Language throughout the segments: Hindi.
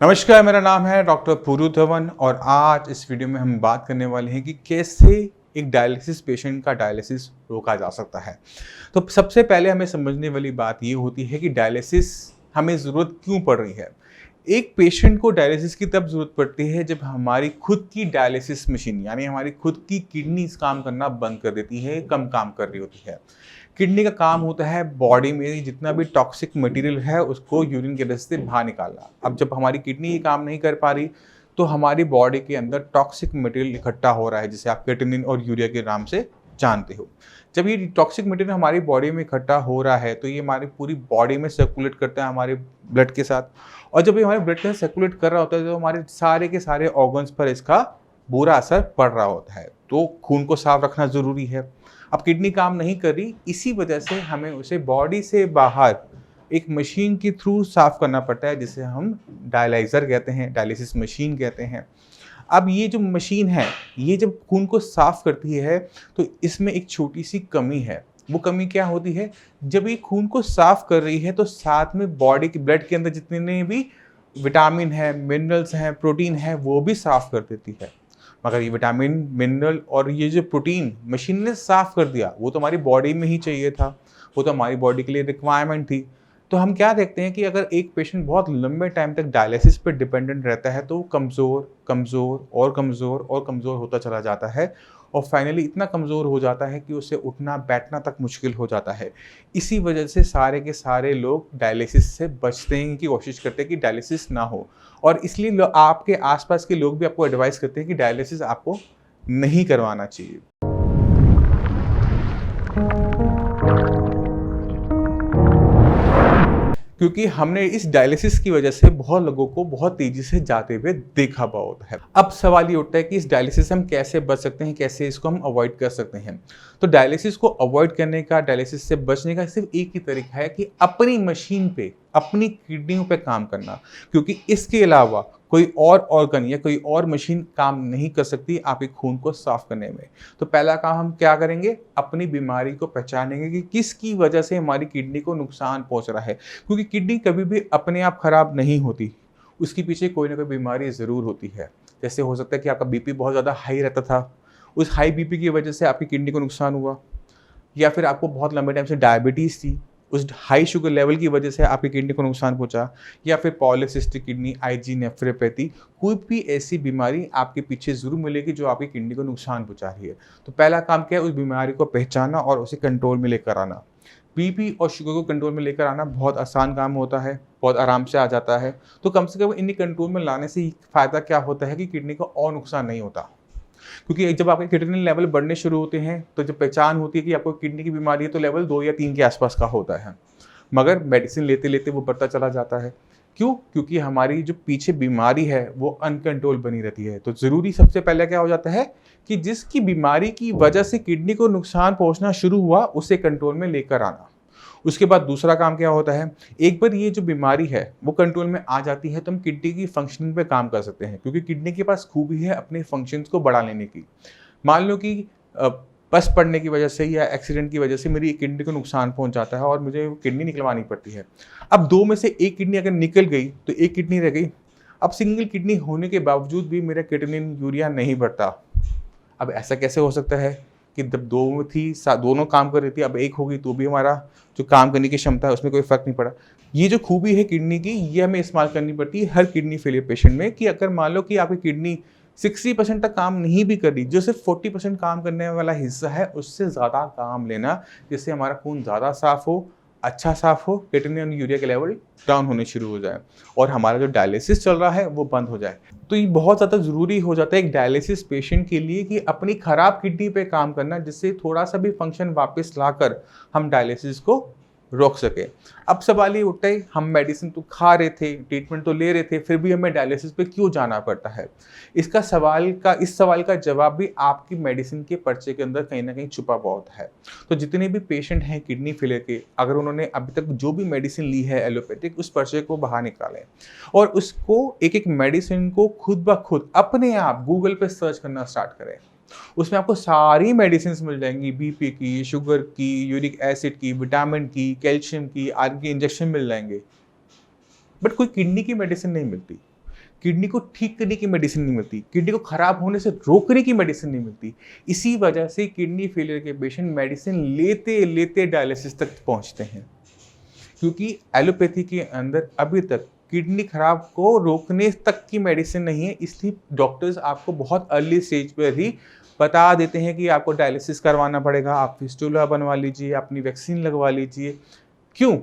नमस्कार, मेरा नाम है डॉक्टर पूरू धवन और आज इस वीडियो में हम बात करने वाले हैं कि कैसे एक डायलिसिस पेशेंट का डायलिसिस रोका जा सकता है। तो सबसे पहले हमें समझने वाली बात ये होती है कि डायलिसिस हमें ज़रूरत क्यों पड़ रही है। एक पेशेंट को डायलिसिस की तब ज़रूरत पड़ती है जब हमारी खुद की डायलिसिस मशीन यानी हमारी खुद की किडनीज़ काम करना बंद कर देती है, कम काम कर रही होती है। किडनी का काम होता है बॉडी में जितना भी टॉक्सिक मटेरियल है उसको यूरिन के रास्ते से बाहर निकालना। अब जब हमारी किडनी ये काम नहीं कर पा रही तो हमारी बॉडी के अंदर टॉक्सिक मटेरियल इकट्ठा हो रहा है जिसे आप क्रिएटिनिन और यूरिया के नाम से जानते हो। जब ये टॉक्सिक मटेरियल हमारी बॉडी में इकट्ठा हो रहा है तो ये हमारी पूरी बॉडी में सर्कुलेट करता है हमारे ब्लड के साथ, और जब ये हमारे ब्लड के साथ सर्कुलेट कर रहा होता है तो हमारे सारे के सारे ऑर्गन्स पर इसका बुरा असर पड़ रहा होता है। तो खून को साफ रखना ज़रूरी है। अब किडनी काम नहीं कर रही, इसी वजह से हमें उसे बॉडी से बाहर एक मशीन के थ्रू साफ करना पड़ता है जिसे हम डायलाइज़र कहते हैं, डायलिसिस मशीन कहते हैं। अब ये जो मशीन है, ये जब खून को साफ करती है तो इसमें एक छोटी सी कमी है। वो कमी क्या होती है? जब ये खून को साफ कर रही है तो साथ में बॉडी के ब्लड के अंदर जितने भी विटामिन है, मिनरल्स हैं, प्रोटीन है, वो भी साफ कर देती है। मगर ये विटामिन, मिनरल और ये जो प्रोटीन मशीन ने साफ कर दिया वो तो हमारी बॉडी में ही चाहिए था, वो तो हमारी बॉडी के लिए रिक्वायरमेंट थी। तो हम क्या देखते हैं कि अगर एक पेशेंट बहुत लंबे टाइम तक डायलिसिस पर डिपेंडेंट रहता है तो वो कमज़ोर कमज़ोर और कमज़ोर और कमज़ोर होता चला जाता है और फाइनली इतना कमज़ोर हो जाता है कि उसे उठना बैठना तक मुश्किल हो जाता है। इसी वजह से सारे के सारे लोग डायलिसिस से बचने की कोशिश करते हैं कि डायलिसिस ना हो, और इसलिए आपके आसपास के लोग भी आपको एडवाइस करते हैं कि डायलिसिस आपको नहीं करवाना चाहिए। क्योंकि हमने इस डायलिसिस की वजह से बहुत लोगों को बहुत तेजी से जाते हुए देखा बहुत है। अब सवाल ये उठता है कि इस डायलिसिस से हम कैसे बच सकते हैं, कैसे इसको हम अवॉइड कर सकते हैं। तो डायलिसिस को अवॉइड करने का, डायलिसिस से बचने का सिर्फ एक ही तरीका है कि अपनी मशीन पे, अपनी किडनियों पे काम करना, क्योंकि इसके अलावा कोई और ऑर्गन या कोई और मशीन काम नहीं कर सकती आपके खून को साफ करने में। तो पहला काम हम क्या करेंगे? अपनी बीमारी को पहचानेंगे कि किसकी वजह से हमारी किडनी को नुकसान पहुंच रहा है, क्योंकि किडनी कभी भी अपने आप खराब नहीं होती, उसके पीछे कोई ना कोई बीमारी ज़रूर होती है। जैसे हो सकता है कि आपका बीपी बहुत ज़्यादा हाई रहता था, उस हाई बीपी की वजह से आपकी किडनी को नुकसान हुआ, या फिर आपको बहुत लंबे टाइम से डायबिटीज़ थी, उस हाई शुगर लेवल की वजह से आपकी किडनी को नुकसान पहुंचा, या फिर पॉलीसिस्टिक किडनी, आईजी नेफ्रोपैथी, कोई भी ऐसी बीमारी आपके पीछे ज़रूर मिलेगी जो आपकी किडनी को नुकसान पहुंचा रही है। तो पहला काम क्या है? उस बीमारी को पहचानना और उसे कंट्रोल में लेकर आना। बीपी और शुगर को कंट्रोल में लेकर आना बहुत आसान काम होता है, बहुत आराम से आ जाता है। तो कम से कम इन्हें कंट्रोल में लाने से फ़ायदा क्या होता है कि किडनी को और नुकसान नहीं होता, क्योंकि जब आपके क्रिएटिनिन लेवल बढ़ने शुरू होते हैं तो जब पहचान होती है कि आपको किडनी की बीमारी है तो लेवल 2 या 3 के आसपास का होता है, मगर मेडिसिन लेते लेते वो बढ़ता चला जाता है। क्यों? क्योंकि हमारी जो पीछे बीमारी है वो अनकंट्रोल बनी रहती है। तो ज़रूरी सबसे पहले क्या हो जाता है कि जिसकी बीमारी की वजह से किडनी को नुकसान पहुंचना शुरू हुआ उसे कंट्रोल में लेकर आना। उसके बाद दूसरा काम क्या होता है? एक बार ये जो बीमारी है वो कंट्रोल में आ जाती है तो हम किडनी की फंक्शनिंग पे काम कर सकते हैं, क्योंकि किडनी के पास खूबी है अपने फंक्शंस को बढ़ा लेने की। मान लो कि बस पड़ने की वजह से या एक्सीडेंट की वजह से मेरी किडनी को नुकसान पहुंच जाता है और मुझे किडनी निकलवानी पड़ती है। अब दो में से एक किडनी अगर निकल गई तो एक किडनी रह गई। अब सिंगल किडनी होने के बावजूद भी मेरा क्रिएटिनिन, यूरिया नहीं बढ़ता। अब ऐसा कैसे हो सकता है कि जब दो थी, दोनों काम कर रही थी, अब एक हो गई तो भी हमारा जो काम करने की क्षमता है उसमें कोई फ़र्क नहीं पड़ा। ये जो खूबी है किडनी की, ये हमें इस्तेमाल करनी पड़ती है हर किडनी फेलियर पेशेंट में, कि अगर मान लो कि आपकी किडनी 60% तक काम नहीं भी कर रही, जो सिर्फ 40% काम करने वाला हिस्सा है उससे ज़्यादा काम लेना, जिससे हमारा खून ज़्यादा साफ़ हो, अच्छा साफ़ हो, क्रिएटिनिन और यूरिया के लेवल डाउन होने शुरू हो जाए और हमारा जो डायलिसिस चल रहा है वो बंद हो जाए। तो ये बहुत ज़्यादा ज़रूरी हो जाता है एक डायलिसिस पेशेंट के लिए कि अपनी ख़राब किडनी पे काम करना, जिससे थोड़ा सा भी फंक्शन वापस लाकर हम डायलिसिस को रोक सके। अब सवाल ये उठता है, हम मेडिसिन तो खा रहे थे, ट्रीटमेंट तो ले रहे थे, फिर भी हमें डायलिसिस पे क्यों जाना पड़ता है? इस सवाल का जवाब भी आपकी मेडिसिन के पर्चे के अंदर कहीं ना कहीं छुपा बहुत है। तो जितने भी पेशेंट हैं किडनी फेलियर के, अगर उन्होंने अभी तक जो भी मेडिसिन ली है एलोपैथिक, उस पर्चे को बाहर निकालें और उसको एक एक मेडिसिन को खुद ब खुद अपने आप गूगल पे सर्च करना स्टार्ट करें। उसमें आपको सारी मेडिसिन मिल जाएंगी, बीपी की, शुगर की, यूरिक एसिड की, विटामिन की, कैल्शियम की, आदि के इंजेक्शन मिल जाएंगे, बट कोई किडनी की मेडिसिन नहीं मिलती। किडनी को ठीक करने की मेडिसिन नहीं मिलती, किडनी को खराब होने से रोकने की मेडिसिन नहीं मिलती। इसी वजह से किडनी फेलियर के पेशेंट मेडिसिन लेते लेते डायलिसिस तक पहुंचते हैं, क्योंकि एलोपैथी के अंदर अभी तक किडनी खराब को रोकने तक की मेडिसिन नहीं है। इसलिए डॉक्टर्स आपको बहुत अर्ली स्टेज पर ही बता देते हैं कि आपको डायलिसिस करवाना पड़ेगा, आप फिस्टुला बनवा लीजिए, अपनी वैक्सीन लगवा लीजिए। क्यों?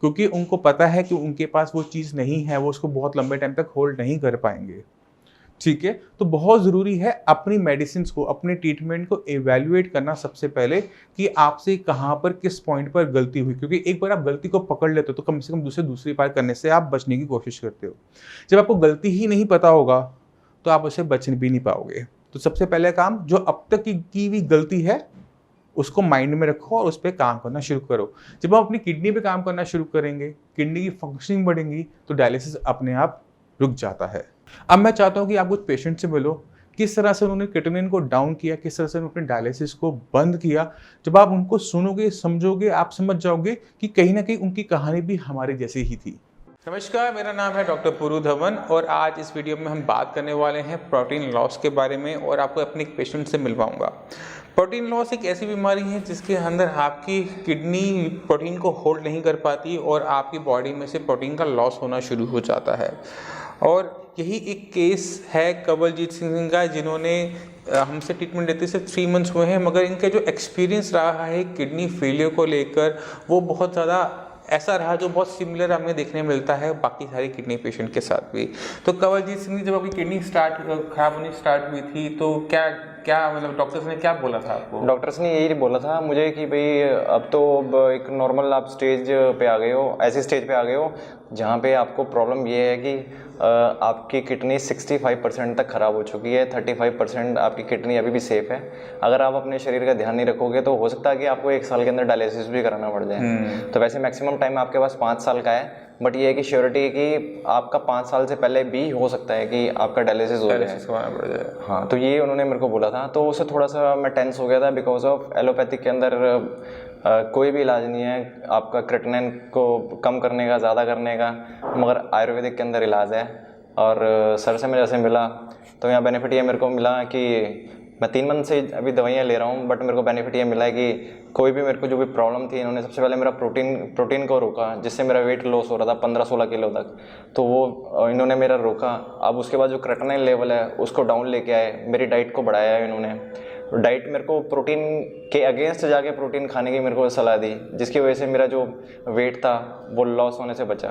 क्योंकि उनको पता है कि उनके पास वो चीज़ नहीं है, वो उसको बहुत लंबे टाइम तक होल्ड नहीं कर पाएंगे। ठीक है, तो बहुत ज़रूरी है अपनी मेडिसिन को, अपने ट्रीटमेंट को एवेल्युएट करना सबसे पहले कि आपसे कहाँ पर किस पॉइंट पर गलती हुई, क्योंकि एक बार आप गलती को पकड़ लेते हो तो कम से कम दूसरी बार करने से आप बचने की कोशिश करते हो। जब आपको गलती ही नहीं पता होगा तो आप उससे बच भी नहीं पाओगे। तो सबसे पहले काम, जो अब तक की हुई गलती है उसको माइंड में रखो और उस पर काम करना शुरू करो। जब हम अपनी किडनी पे काम करना शुरू करेंगे, किडनी की फंक्शनिंग बढ़ेंगी, तो डायलिसिस अपने आप रुक जाता है। अब मैं चाहता हूँ कि आप कुछ पेशेंट से मिलो, किस तरह से उन्होंने क्रिएटिनिन को डाउन किया, किस तरह से उन्होंने अपने डायलिसिस को बंद किया। जब आप उनको सुनोगे, समझोगे, आप समझ जाओगे कि कहीं ना कहीं उनकी कहानी भी हमारी जैसी ही थी। नमस्कार, मेरा नाम है डॉक्टर पुरु धवन और आज इस वीडियो में हम बात करने वाले हैं प्रोटीन लॉस के बारे में और आपको अपने एक पेशेंट से मिलवाऊंगा। प्रोटीन लॉस एक ऐसी बीमारी है जिसके अंदर आपकी किडनी प्रोटीन को होल्ड नहीं कर पाती और आपकी बॉडी में से प्रोटीन का लॉस होना शुरू हो जाता है। और यही एक केस है कवलजीत सिंह का, जिन्होंने हमसे ट्रीटमेंट लेते से 3 मंथ्स हुए हैं, मगर इनका जो एक्सपीरियंस रहा है किडनी फेलियर को लेकर वो बहुत ज़्यादा ऐसा रहा जो बहुत सिमिलर हमें देखने मिलता है बाकी सारे किडनी पेशेंट के साथ भी। तो कवलजीत सिंह, जब आपकी किडनी खराब होनी स्टार्ट हुई थी तो क्या मतलब डॉक्टर्स ने क्या बोला था आपको? डॉक्टर्स ने यही बोला था मुझे कि भाई अब एक नॉर्मल आप स्टेज पे आ गए हो, ऐसी स्टेज पे आ गए हो जहाँ पे आपको प्रॉब्लम ये है कि आपकी किडनी 65% तक ख़राब हो चुकी है, 35% आपकी किडनी अभी भी सेफ़ है। अगर आप अपने शरीर का ध्यान नहीं रखोगे तो हो सकता है कि आपको 1 साल के अंदर डायलिसिस भी कराना पड़ जाए। तो वैसे मैक्सिमम टाइम आपके पास 5 साल का है, बट ये है कि श्योरिटी है कि आपका 5 साल से पहले भी हो सकता है कि आपका डायलिसिस हो जाए। हाँ, तो ये उन्होंने मेरे को बोला था, तो उससे थोड़ा सा मैं टेंस हो गया था बिकॉज ऑफ एलोपैथिक के अंदर कोई भी इलाज नहीं है आपका क्रिएटिनिन को कम करने का, ज़्यादा करने का, मगर आयुर्वेदिक के अंदर इलाज है। और सर से मैं जैसे मिला तो यहाँ बेनिफिट ये मेरे को मिला कि मैं 3 मंथ से अभी दवाइयाँ ले रहा हूँ, बट मेरे को बेनिफिट ये मिला है कि कोई भी मेरे को जो भी प्रॉब्लम थी, इन्होंने सबसे पहले मेरा प्रोटीन को रोका, जिससे मेरा वेट लॉस हो रहा था 15-16 किलो तक, तो वो इन्होंने मेरा रोका। अब उसके बाद जो क्रिएटिनिन लेवल है उसको डाउन लेके आए, मेरी डाइट को बढ़ाया है इन्होंने। डाइट मेरे को प्रोटीन के अगेंस्ट जाके प्रोटीन खाने की मेरे को सलाह दी, जिसकी वजह से मेरा जो वेट था वो लॉस होने से बचा।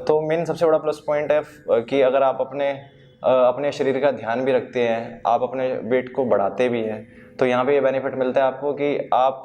तो मेन सबसे बड़ा प्लस पॉइंट है कि अगर आप अपने शरीर का ध्यान भी रखते हैं, आप अपने वेट को बढ़ाते भी हैं, तो यहाँ पे ये बेनिफिट मिलता है आपको कि आप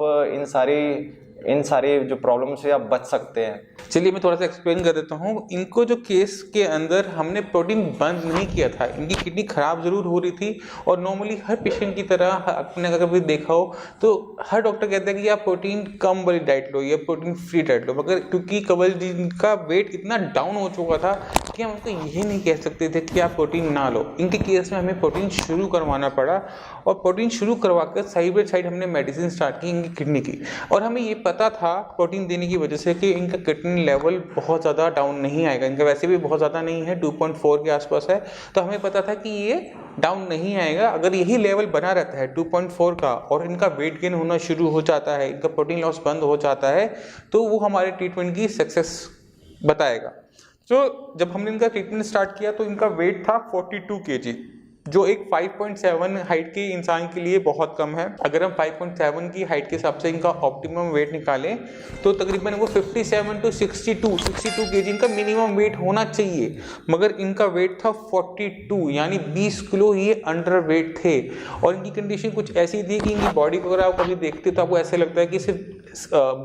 इन सारी जो प्रॉब्लम से आप बच सकते हैं। चलिए मैं थोड़ा सा एक्सप्लेन कर देता हूँ। इनको जो केस के अंदर हमने प्रोटीन बंद नहीं किया था, इनकी किडनी खराब ज़रूर हो रही थी और नॉर्मली हर पेशेंट की तरह आपने अगर कभी देखा हो तो हर डॉक्टर कहता है कि आप प्रोटीन कम वाली डाइट लो या प्रोटीन फ्री डाइट लो, मगर क्योंकि कवलजीत का वेट इतना डाउन हो चुका था कि हम उनको यही नहीं कह सकते थे कि आप प्रोटीन ना लो। इनके केस में हमें प्रोटीन शुरू करवाना पड़ा और प्रोटीन शुरू करवा कर साइड बाई साइड हमने मेडिसिन स्टार्ट की इनकी किडनी की। और हमें ये पता था प्रोटीन देने की वजह से कि इनका क्रिएटिनिन लेवल बहुत ज़्यादा डाउन नहीं आएगा, इनका वैसे भी बहुत ज़्यादा नहीं है, 2.4 के आसपास है, तो हमें पता था कि ये डाउन नहीं आएगा। अगर यही लेवल बना रहता है 2.4 का और इनका वेट गेन होना शुरू हो जाता है, इनका प्रोटीन लॉस बंद हो जाता है, तो वो हमारे ट्रीटमेंट की सक्सेस बताएगा। तो जब हमने इनका ट्रीटमेंट स्टार्ट किया तो इनका वेट था 42 kg, जो एक 5.7 हाइट के इंसान के लिए बहुत कम है। अगर हम 5.7 की हाइट के हिसाब से इनका ऑप्टिमम वेट निकालें तो तकरीबन वो 57 to 62 kg इनका मिनिमम वेट होना चाहिए, मगर इनका वेट था 42, यानी 20 किलो ये अंडर वेट थे। और इनकी कंडीशन कुछ ऐसी थी कि इनकी बॉडी को अगर आप कभी देखते तो आपको ऐसे लगता है कि सिर्फ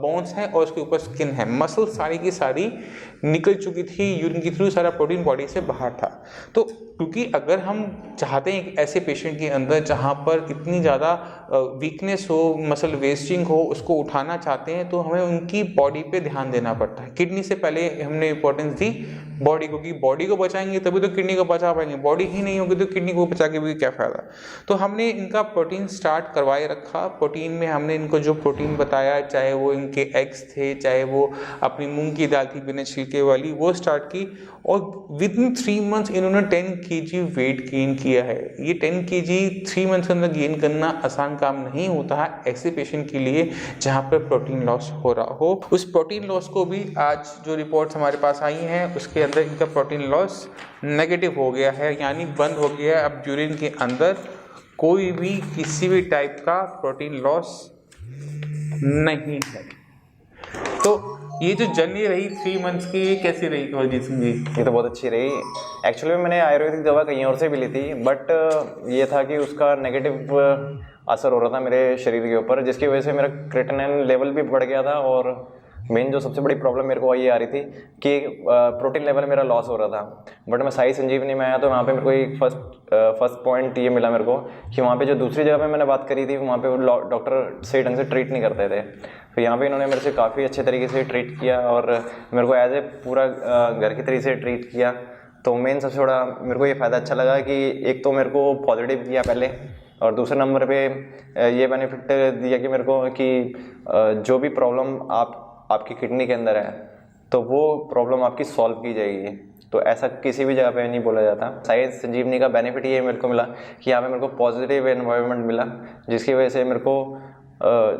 बोन्स हैं और उसके ऊपर स्किन है, मसल सारी की सारी निकल चुकी थी, यूरिन के थ्रू सारा प्रोटीन बॉडी से बाहर था। तो क्योंकि अगर हम चाहते हैं एक ऐसे पेशेंट के अंदर जहाँ पर इतनी ज़्यादा वीकनेस हो, मसल वेस्टिंग हो, उसको उठाना चाहते हैं तो हमें उनकी बॉडी पे ध्यान देना पड़ता है। किडनी से पहले हमने इंपॉर्टेंस दी बॉडी को, कि बॉडी को बचाएंगे तभी तो किडनी को बचा पाएंगे, बॉडी ही नहीं होगी तो किडनी को बचा के भी क्या फ़ायदा। तो हमने इनका प्रोटीन स्टार्ट करवाए रखा। प्रोटीन में हमने इनको जो प्रोटीन बताया, चाहे वो इनके एग्स थे, चाहे वो अपनी मूंग की दाल थी बिना छिलके वाली, वो स्टार्ट की। और विद इन 3 मंथ्स इन्होंने 10 kg वेट गेन किया है। ये 10 kg 3 मंथ्स के अंदर गेन करना आसान काम नहीं होता है ऐसे पेशेंट के लिए जहाँ पर प्रोटीन लॉस हो रहा हो। उस प्रोटीन लॉस को भी आज जो रिपोर्ट्स हमारे पास आई हैं उसके अंदर इनका प्रोटीन लॉस नेगेटिव हो गया है, यानी बंद हो गया है। अब यूरिन के अंदर कोई भी किसी भी टाइप का प्रोटीन लॉस नहीं है। तो ये जो जर्नी रही 3 मंथ्स की, ये कैसी रही कवलजीत सिंह जी? ये तो बहुत अच्छी रही। एक्चुअली मैंने आयुर्वेदिक दवा कहीं और से भी ली थी, बट ये था कि उसका नेगेटिव असर हो रहा था मेरे शरीर के ऊपर, जिसकी वजह से मेरा क्रिएटिनिन लेवल भी बढ़ गया था। और मेन जो सबसे बड़ी प्रॉब्लम मेरे को ये आ रही थी कि प्रोटीन लेवल मेरा लॉस हो रहा था। बट मैं साई संजीवनी में आया तो वहाँ पे मेरे को एक फर्स्ट पॉइंट ये मिला मेरे को कि वहाँ पे जो दूसरी जगह पे मैंने बात करी थी वहाँ पे वो डॉक्टर सही ढंग से ट्रीट नहीं करते थे। तो यहाँ पे इन्होंने मेरे से काफ़ी अच्छे तरीके से ट्रीट किया और मेरे को एज ए पूरा घर की तरीके से ट्रीट किया। तो मेन सबसे बड़ा मेरे को ये फ़ायदा अच्छा लगा कि एक तो मेरे को पॉजिटिव किया पहले, और दूसरे नंबर पे ये बेनिफिट दिया कि मेरे को कि जो भी प्रॉब्लम आपकी किडनी के अंदर है तो वो प्रॉब्लम आपकी सॉल्व की जाएगी। तो ऐसा किसी भी जगह पे नहीं बोला जाता। साई संजीवनी का बेनिफिट ये मेरे को मिला कि यहाँ पे मेरे को पॉजिटिव एनवायरनमेंट मिला, जिसकी वजह से मेरे को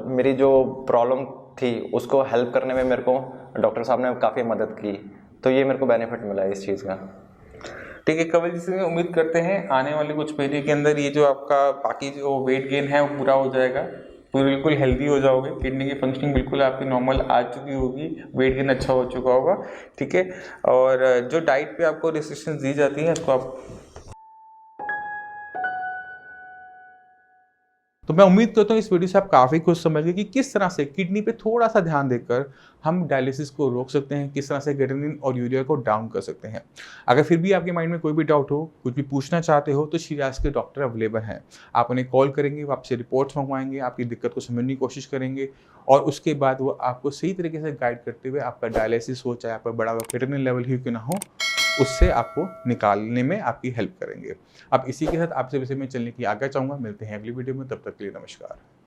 मेरी जो प्रॉब्लम थी उसको हेल्प करने में मेरे को डॉक्टर साहब ने काफ़ी मदद की। तो ये मेरे को बेनिफिट मिला इस चीज़ का। ठीक है कवलजीत सिंह, उम्मीद करते हैं आने वाले कुछ महीने के अंदर ये जो आपका बाकी जो वेट गेन है वो पूरा हो जाएगा, पूरी बिल्कुल हेल्दी हो जाओगे, किडनी की फंक्शनिंग बिल्कुल आपकी नॉर्मल आ चुकी होगी, वेट गेन अच्छा हो चुका होगा। ठीक है, और जो डाइट पे आपको रिस्ट्रिक्शंस दी जाती हैं उसको आप, तो मैं उम्मीद करता हूँ इस वीडियो से आप काफ़ी कुछ समझ गए कि किस तरह से किडनी पे थोड़ा सा ध्यान देकर हम डायलिसिस को रोक सकते हैं, किस तरह से क्रिएटिनिन और यूरिया को डाउन कर सकते हैं। अगर फिर भी आपके माइंड में कोई भी डाउट हो, कुछ भी पूछना चाहते हो, तो श्रीराज के डॉक्टर अवेलेबल हैं। आप उन्हें कॉल करेंगे, वो आपसे रिपोर्ट्स मंगवाएंगे, आपकी दिक्कत को समझने की कोशिश करेंगे और उसके बाद वो आपको सही तरीके से गाइड करते हुए आपका डायलिसिस हो, चाहे आपका बड़ा हुआ क्रिएटिनिन लेवल ही क्यों ना हो, उससे आपको निकालने में आपकी हेल्प करेंगे। अब इसी के साथ आपसे विषय में चलने की आज्ञा चाहूँगा। मिलते हैं अगली वीडियो में, तब तक के लिए नमस्कार।